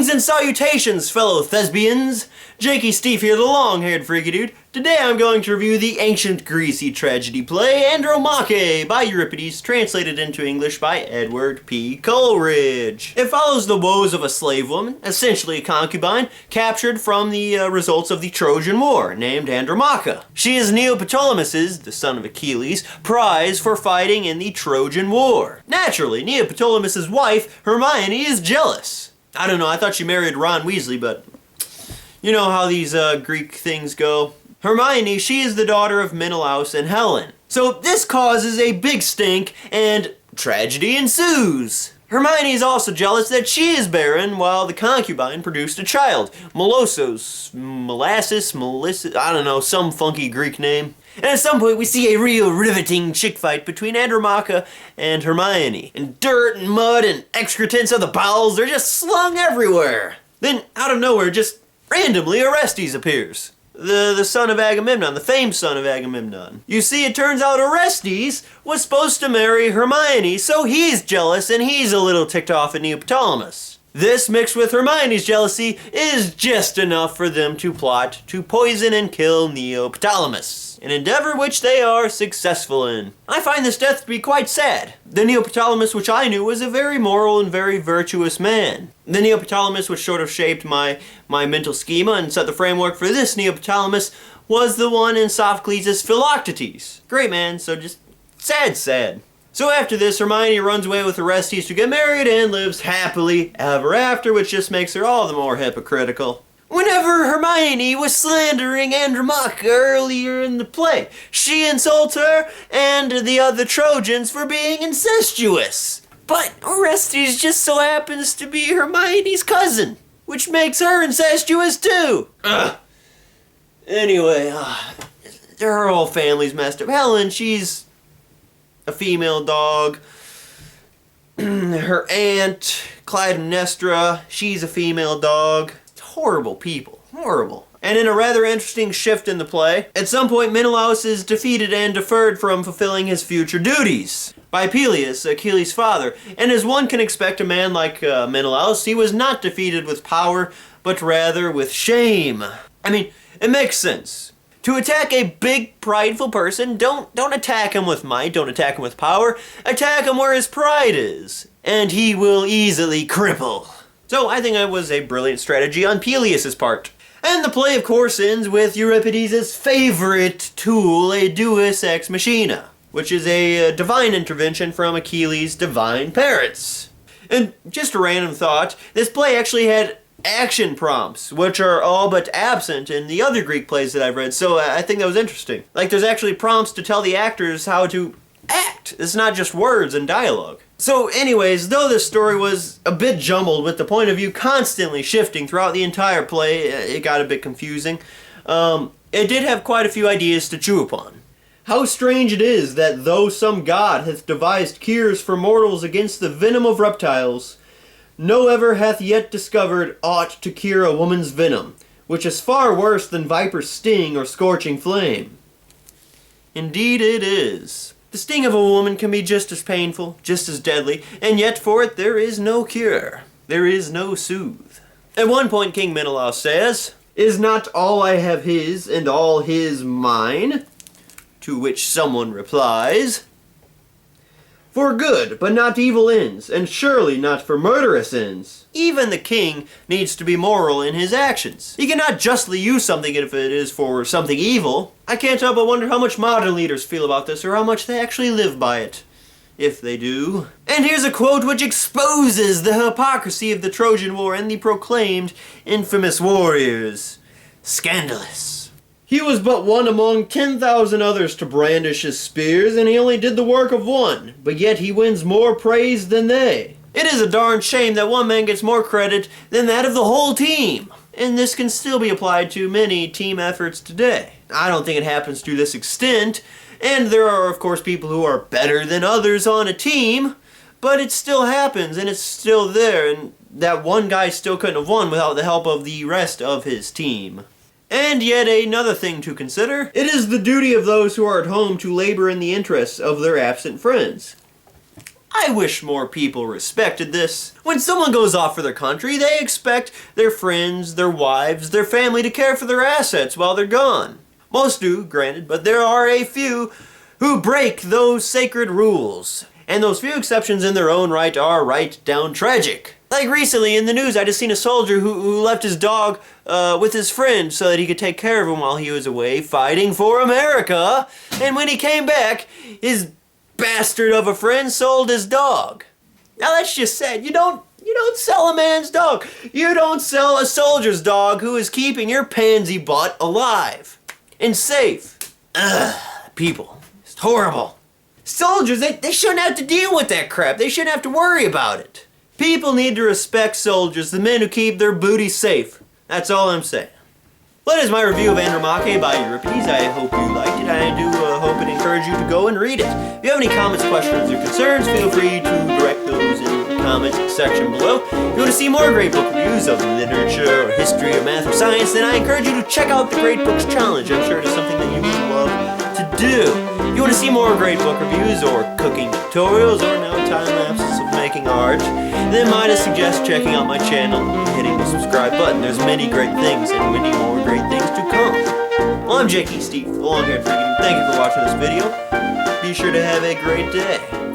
Greetings and salutations, fellow thespians! Jakob Stief here, the long-haired freaky dude. Today I'm going to review the ancient Greasy tragedy play Andromache by Euripides, translated into English by Edward P. Coleridge. It follows the woes of a slave woman, essentially a concubine, captured from the results of the Trojan War, named Andromache. She is Neoptolemus's, the son of Achilles, prize for fighting in the Trojan War. Naturally, Neoptolemus's wife, Hermione, is jealous. I don't know, I thought she married Ron Weasley, but you know how these Greek things go. Hermione, she is the daughter of Menelaus and Helen. So this causes a big stink and tragedy ensues. Hermione is also jealous that she is barren while the concubine produced a child. Melissa, I don't know, some funky Greek name. And at some point we see a real riveting chick fight between Andromache and Hermione. And dirt and mud and excretants of the bowels are just slung everywhere. Then, out of nowhere, just randomly Orestes appears. The son of Agamemnon, the famed son of Agamemnon. You see, it turns out Orestes was supposed to marry Hermione, so he's jealous and he's a little ticked off at Neoptolemus. This, mixed with Hermione's jealousy, is just enough for them to plot to poison and kill Neoptolemus, an endeavor which they are successful in. I find this death to be quite sad. The Neoptolemus which I knew was a very moral and very virtuous man. The Neoptolemus which sort of shaped my mental schema and set the framework for this Neoptolemus was the one in Sophocles' Philoctetes. Great man, so just sad. So after this, Hermione runs away with Orestes to get married and lives happily ever after, which just makes her all the more hypocritical. Whenever Hermione was slandering Andromache earlier in the play, she insults her and the other Trojans for being incestuous. But Orestes just so happens to be Hermione's cousin, which makes her incestuous too. Anyway, her whole family's messed up. Helen, she's a female dog. Her aunt, Clytemnestra, she's a female dog. Horrible people. Horrible. And in a rather interesting shift in the play, at some point Menelaus is defeated and deferred from fulfilling his future duties by Peleus, Achilles' father. And as one can expect a man like Menelaus, he was not defeated with power, but rather with shame. I mean, it makes sense. To attack a big, prideful person, don't attack him with might, don't attack him with power. Attack him where his pride is, and he will easily cripple. So I think that was a brilliant strategy on Peleus' part. And the play, of course, ends with Euripides' favorite tool, a deus ex machina, which is a divine intervention from Achilles' divine parents. And just a random thought, this play actually had action prompts, which are all but absent in the other Greek plays that I've read, so I think that was interesting. Like, there's actually prompts to tell the actors how to act. It's not just words and dialogue. So anyways, though this story was a bit jumbled with the point of view constantly shifting throughout the entire play, it got a bit confusing, it did have quite a few ideas to chew upon. How strange it is that though some god hath devised cures for mortals against the venom of reptiles, no ever hath yet discovered aught to cure a woman's venom, which is far worse than viper's sting or scorching flame. Indeed it is. The sting of a woman can be just as painful, just as deadly, and yet for it there is no cure. There is no soothe. At one point King Menelaus says, "Is not all I have his, and all his mine?" To which someone replies, "For good, but not evil ends, and surely not for murderous ends." Even the king needs to be moral in his actions. He cannot justly use something if it is for something evil. I can't help but wonder how much modern leaders feel about this, or how much they actually live by it. If they do. And here's a quote which exposes the hypocrisy of the Trojan War and the proclaimed infamous warriors. Scandalous. "He was but one among 10,000 others to brandish his spears, and he only did the work of one, but yet he wins more praise than they." It is a darn shame that one man gets more credit than that of the whole team. And this can still be applied to many team efforts today. I don't think it happens to this extent, and there are of course people who are better than others on a team, but it still happens and it's still there, and that one guy still couldn't have won without the help of the rest of his team. And yet another thing to consider, it is the duty of those who are at home to labor in the interests of their absent friends. I wish more people respected this. When someone goes off for their country, they expect their friends, their wives, their family to care for their assets while they're gone. Most do, granted, but there are a few who break those sacred rules. And those few exceptions in their own right are right down tragic. Like recently in the news, I just seen a soldier who left his dog with his friend so that he could take care of him while he was away fighting for America. And when he came back, his bastard of a friend sold his dog. Now that's just sad. You don't sell a man's dog. You don't sell a soldier's dog who is keeping your pansy butt alive and safe. Ugh, people. It's horrible. Soldiers, they shouldn't have to deal with that crap. They shouldn't have to worry about it. People need to respect soldiers, the men who keep their booty safe. That's all I'm saying. Well, that is my review of Andromache by Euripides. I hope you liked it. I do hope and encourage you to go and read it. If you have any comments, questions, or concerns, feel free to direct those in the comment section below. If you want to see more great book reviews of literature, or history, or math, or science, then I encourage you to check out the Great Books Challenge. I'm sure it is something that you would love to do. If you want to see more great book reviews, or cooking tutorials, or now time-lapses of making art, then might I suggest checking out my channel and hitting the subscribe button. There's many great things and many more great things to come. Well, I'm Jakob Stief, the long-haired freak. Thank you for watching this video. Be sure to have a great day.